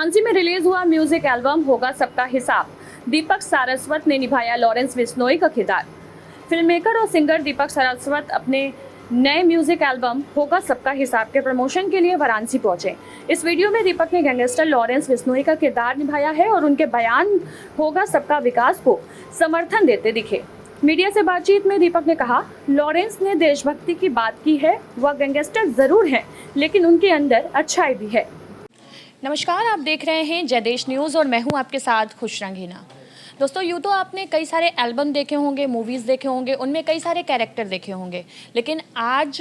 वाराणसी में रिलीज हुआ music album होगा सबका हिसाब। दीपक सारस्वत ने निभाया लॉरेंस बिश्नोई का किरदार। फिल्म मेकर और सिंगर दीपक सारस्वत अपने नए म्यूजिक एल्बम होगा सबका हिसाब के प्रमोशन के लिए वाराणसी पहुंचे। इस वीडियो में दीपक ने गैंगस्टर लॉरेंस बिश्नोई का किरदार निभाया है और उनके बयान होगा सबका विकास को समर्थन देते दिखे। मीडिया से बातचीत में दीपक ने कहा, लॉरेंस ने देशभक्ति की बात की है। वह गैंगस्टर जरूर हैं, लेकिन उनके अंदर अच्छाई भी है। नमस्कार, आप देख रहे हैं जय देश न्यूज़ और मैं हूं आपके साथ खुश रंगीना। दोस्तों, यूँ तो आपने कई सारे एल्बम देखे होंगे, मूवीज़ देखे होंगे, उनमें कई सारे कैरेक्टर देखे होंगे, लेकिन आज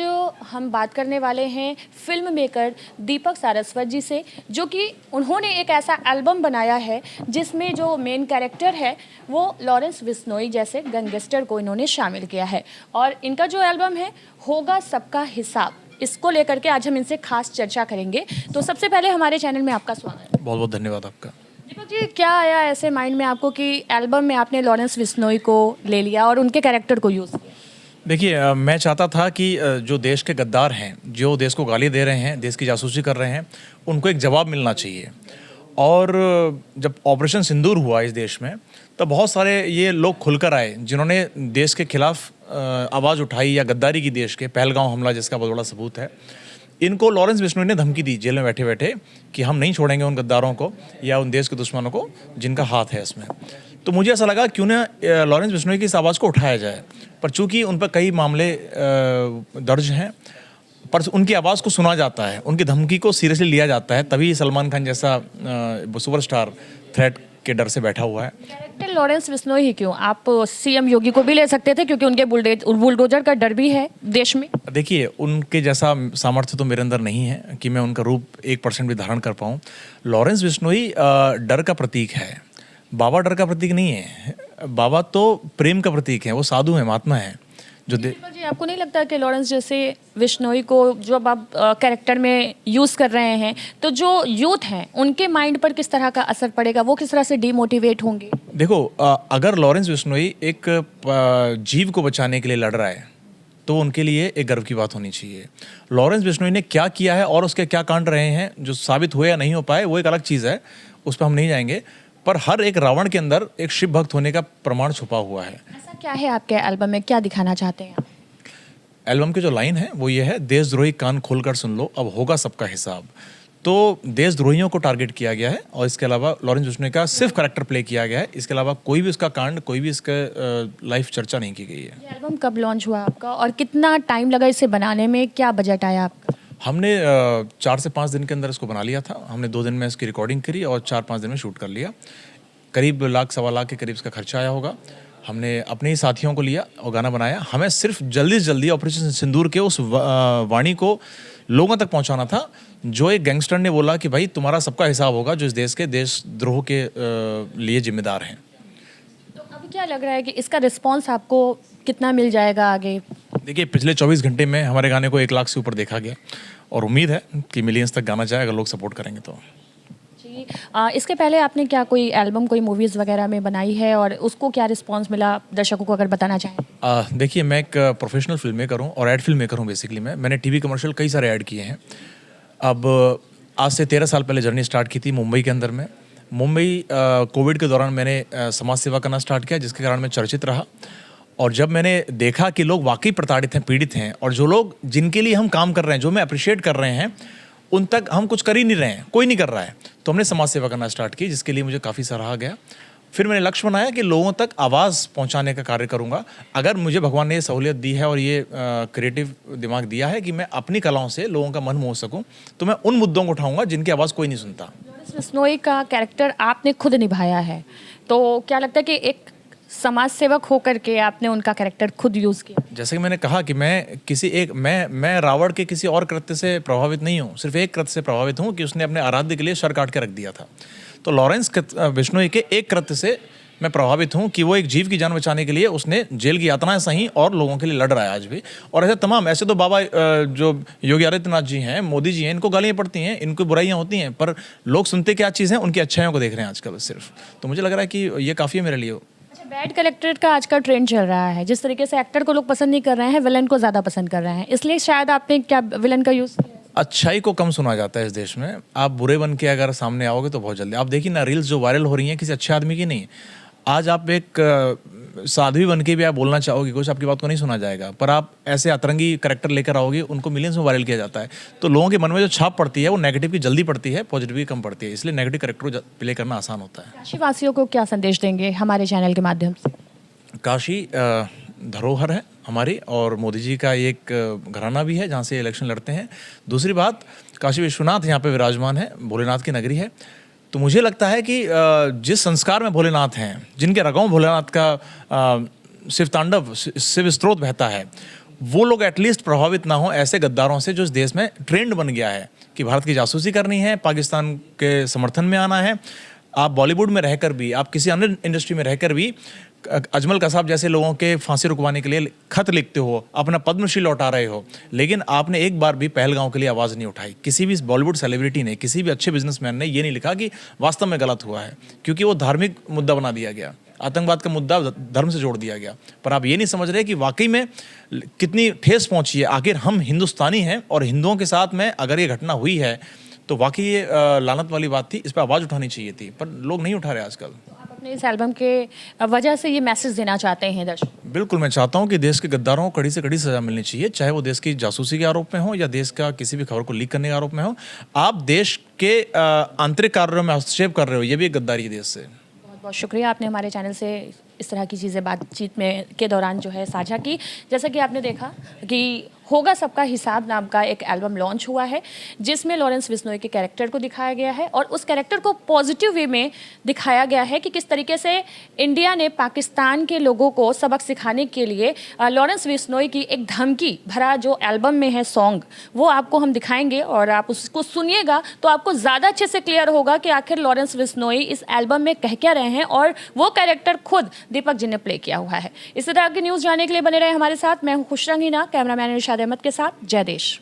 हम बात करने वाले हैं फिल्म मेकर दीपक सारस्वत जी से, जो कि उन्होंने एक ऐसा एल्बम बनाया है जिसमें जो मेन कैरेक्टर है वो लॉरेंस बिश्नोई जैसे गैंगस्टर को इन्होंने शामिल किया है। और इनका जो एल्बम है होगा सबका हिसाब, इसको लेकर के आज हम इनसे खास चर्चा करेंगे। तो सबसे पहले हमारे चैनल में आपका स्वागत है। बहुत बहुत धन्यवाद आपका। दीपक जी, क्या आया ऐसे माइंड में आपको कि एल्बम में आपने लॉरेंस बिश्नोई को ले लिया और उनके कैरेक्टर को यूज़ किया? देखिए, मैं चाहता था कि जो देश के गद्दार हैं, जो देश को गाली दे रहे हैं, देश की जासूसी कर रहे हैं, उनको एक जवाब मिलना चाहिए। और जब ऑपरेशन सिंदूर हुआ इस देश में, तब बहुत सारे ये लोग खुलकर आए जिन्होंने देश के खिलाफ आवाज़ उठाई या गद्दारी की देश के। पहलगांव हमला जिसका बहुत बड़ा सबूत है। इनको लॉरेंस बिश्नोई ने धमकी दी जेल में बैठे बैठे कि हम नहीं छोड़ेंगे उन गद्दारों को या उन देश के दुश्मनों को जिनका हाथ है इसमें। तो मुझे ऐसा लगा क्यों ना लॉरेंस बिश्नोई की इस आवाज़ को उठाया जाए। पर चूंकि उन पर कई मामले दर्ज हैं, पर उनकी आवाज़ को सुना जाता है, उनकी धमकी को सीरियसली लिया जाता है, तभी सलमान खान जैसा सुपरस्टार थ्रेट के डर से बैठा हुआ है। कैरेक्टर लॉरेंस बिश्नोई ही क्यों? आप सीएम योगी को भी ले सकते थे, क्योंकि उनके बुलडोजर का डर भी है देश में। देखिए, उनके जैसा सामर्थ्य तो मेरे अंदर नहीं है कि मैं उनका रूप 1% भी धारण कर पाऊँ। लॉरेंस बिश्नोई डर का प्रतीक है, बाबा डर का प्रतीक नहीं है। बाबा तो प्रेम का प्रतीक है, वो साधु है, महात्मा है। जो जी, आपको नहीं लगता कि लॉरेंस जैसे बिश्नोई को जब आप कैरेक्टर में यूज़ कर रहे हैं, तो जो यूथ हैं उनके माइंड पर किस तरह का असर पड़ेगा? वो किस तरह से डीमोटिवेट होंगे? देखो, अगर लॉरेंस बिश्नोई एक जीव को बचाने के लिए लड़ रहा है तो उनके लिए एक गर्व की बात होनी चाहिए। लॉरेंस बिश्नोई ने क्या किया है और उसके क्या कांड रहे हैं, जो साबित हुए या नहीं हो पाए, वो एक अलग चीज़ है, उस पर हम नहीं जाएंगे। पर हर एक रावण के अंदर एक शिव भक्त होने का प्रमाण छुपा हुआ है। ऐसा क्या है आपके एल्बम में, क्या दिखाना चाहते हैं आप? एल्बम की जो लाइन है वो ये है, देशद्रोही कान खोलकर सुन लो, अब होगा सबका हिसाब। तो देशद्रोहियों को टारगेट किया गया है और इसके अलावा लॉरेंस बिश्नोई का सिर्फ कैरेक्टर प्ले किया गया है। इसके अलावा कोई भी उसका कांड, कोई भी इसका लाइफ चर्चा नहीं की गई है। ये एल्बम कब लॉन्च हुआ आपका और कितना टाइम लगा इसे बनाने में? क्या बजट आया आपका? हमने 4 से 5 दिन के अंदर इसको बना लिया था। हमने 2 दिन में इसकी रिकॉर्डिंग करी और 4-5 दिन में शूट कर लिया। करीब लाख सवा लाख के करीब इसका खर्चा आया होगा। हमने अपने ही साथियों को लिया और गाना बनाया। हमें सिर्फ जल्दी से जल्दी ऑपरेशन सिंदूर के उस वाणी को लोगों तक पहुंचाना था, जो एक गैंगस्टर ने बोला कि भाई तुम्हारा सबका हिसाब होगा, जो इस देश के देशद्रोह के लिए जिम्मेदार हैं। तो अभी क्या लग रहा है कि इसका रिस्पॉन्स आपको कितना मिल जाएगा आगे? देखिए, पिछले 24 घंटे में हमारे गाने को 1 लाख से ऊपर देखा गया और उम्मीद है कि मिलियंस तक गाना जाए अगर लोग सपोर्ट करेंगे तो। जी, इसके पहले आपने क्या कोई एल्बम, कोई मूवीज़ वगैरह में बनाई है और उसको क्या रिस्पांस मिला, दर्शकों को अगर बताना चाहें? देखिए, मैं एक प्रोफेशनल फिल्म मेकर हूँ और एड फिल्म मेकर हूँ बेसिकली। मैंने टीवी कमर्शियल कई सारे ऐड किए हैं। अब आज से 13 साल पहले जर्नी स्टार्ट की थी मुंबई के अंदर में। मुंबई कोविड के दौरान मैंने समाज सेवा करना स्टार्ट किया, जिसके कारण मैं चर्चित रहा। और जब मैंने देखा कि लोग वाकई प्रताड़ित हैं, पीड़ित हैं, और जो लोग जिनके लिए हम काम कर रहे हैं, जो मैं अप्रिशिएट कर रहे हैं, उन तक हम कुछ कर ही नहीं रहे हैं, कोई नहीं कर रहा है, तो हमने समाज सेवा करना स्टार्ट की, जिसके लिए मुझे काफ़ी सराहा गया। फिर मैंने लक्ष्य बनाया कि लोगों तक आवाज़ पहुंचाने का कार्य करूंगा। अगर मुझे भगवान ने ये सहूलियत दी है और ये क्रिएटिव दिमाग दिया है कि मैं अपनी कलाओं से लोगों का मन मोह सकूं, तो मैं उन मुद्दों को उठाऊंगा जिनकी आवाज़ कोई नहीं सुनता। लॉरेंस बिश्नोई का कैरेक्टर आपने खुद निभाया है, तो क्या लगता है कि एक समाज सेवक होकर के आपने उनका कैरेक्टर खुद यूज़ किया? जैसे कि मैंने कहा कि मैं रावण के किसी और कृत्य से प्रभावित नहीं हूँ, सिर्फ एक कृत्य से प्रभावित हूँ कि उसने अपने आराध्य के लिए सर काट के रख दिया था। तो लॉरेंस बिश्नोई के एक कृत्य से मैं प्रभावित हूँ कि वो एक जीव की जान बचाने के लिए उसने जेल की यातनाएं सही और लोगों के लिए लड़ रहा है आज भी। और ऐसे तमाम, ऐसे तो बाबा जो योगी आदित्यनाथ जी हैं, मोदी जी हैं, इनको गालियाँ पड़ती हैं, इनको बुराइयाँ होती हैं, पर लोग सुनते क्या चीज़ हैं, उनकी अच्छाइयों को देख रहे हैं आजकल सिर्फ। तो मुझे लग रहा है कि ये काफ़ी है मेरे लिए। बैड कैरेक्टर का आज का ट्रेंड चल रहा है, जिस तरीके से एक्टर को लोग पसंद नहीं कर रहे हैं, विलन को ज़्यादा पसंद कर रहे हैं, इसलिए शायद आपने क्या विलन का यूज़ किया? अच्छाई को कम सुना जाता है इस देश में। आप बुरे बन के अगर सामने आओगे तो बहुत जल्दी। आप देखिए ना, रील्स जो वायरल हो रही हैं किसी अच्छे आदमी की नहीं। आज आप एक साध्वी बन के भी आप बोलना चाहोगे कुछ, आपकी बात को नहीं सुना जाएगा। पर आप ऐसे अतरंगी करेक्टर लेकर आओगे, उनको मिलियंस में वायरल किया जाता है। तो लोगों के मन में जो छाप पड़ती है वो नेगेटिव की जल्दी पड़ती है, पॉजिटिव की कम पड़ती है। इसलिए नेगेटिव करेक्टर को प्ले करना आसान होता है। काशी वासियों को क्या संदेश देंगे हमारे चैनल के माध्यम से? काशी धरोहर है हमारी, और मोदी जी का एक घराना भी है जहाँ से इलेक्शन लड़ते हैं। दूसरी बात, काशी विश्वनाथ यहाँ पे विराजमान है, भोलेनाथ की नगरी है। तो मुझे लगता है कि जिस संस्कार में भोलेनाथ हैं, जिनके रगों में भोलेनाथ का शिव तांडव, शिव स्त्रोत बहता है, वो लोग एटलीस्ट प्रभावित ना हो ऐसे गद्दारों से जो इस देश में ट्रेंड बन गया है कि भारत की जासूसी करनी है, पाकिस्तान के समर्थन में आना है। आप बॉलीवुड में रहकर भी, आप किसी अन्य इंडस्ट्री में रहकर भी अजमल कसाब जैसे लोगों के फांसी रुकवाने के लिए खत लिखते हो, अपना पद्मश्री लौटा रहे हो, लेकिन आपने एक बार भी पहलगांव के लिए आवाज़ नहीं उठाई। किसी भी बॉलीवुड सेलिब्रिटी ने, किसी भी अच्छे बिजनेसमैन ने ये नहीं लिखा कि वास्तव में गलत हुआ है, क्योंकि वो धार्मिक मुद्दा बना दिया गया, आतंकवाद का मुद्दा धर्म से जोड़ दिया गया। पर आप ये नहीं समझ रहे कि वाकई में कितनी ठेस पहुंची है। आखिर हम हिंदुस्तानी हैं और हिंदुओं के साथ में अगर ये घटना हुई है तो वाकई ये लानत वाली बात थी, इस पर आवाज़ उठानी चाहिए थी, पर लोग नहीं उठा रहे आजकल। आप अपने इस एल्बम के वजह से ये मैसेज देना चाहते हैं दर्शक? बिल्कुल, मैं चाहता हूं कि देश के गद्दारों को कड़ी से कड़ी सजा मिलनी चाहिए, चाहे वो देश की जासूसी के आरोप में हो या देश का किसी भी खबर को लीक करने के आरोप में हो। आप देश के आंतरिक कार्यों में हस्तक्षेप कर रहे हो, ये भी एक गद्दारी है देश से। बहुत बहुत शुक्रिया, आपने हमारे चैनल से इस तरह की चीज़ें बातचीत में के दौरान जो है साझा की। जैसा कि आपने देखा कि होगा सबका हिसाब नाम का एक एल्बम लॉन्च हुआ है, जिसमें लॉरेंस बिश्नोई के कैरेक्टर को दिखाया गया है और उस कैरेक्टर को पॉजिटिव वे में दिखाया गया है कि किस तरीके से इंडिया ने पाकिस्तान के लोगों को सबक सिखाने के लिए लॉरेंस बिश्नोई की एक धमकी भरा जो एल्बम में है सॉन्ग, वो आपको हम दिखाएंगे और आप उसको सुनिएगा तो आपको ज़्यादा अच्छे से क्लियर होगा कि आखिर लॉरेंस बिश्नोई इस एल्बम में कह क्या रहे हैं और वो कैरेक्टर खुद दीपक जी ने प्ले किया हुआ है। इस तरह की न्यूज़ जानने के लिए बने रहे हमारे साथ। मैं हूँ खुशरंगीना, कैमरामैन इरशाद अहमद के साथ। जय देश।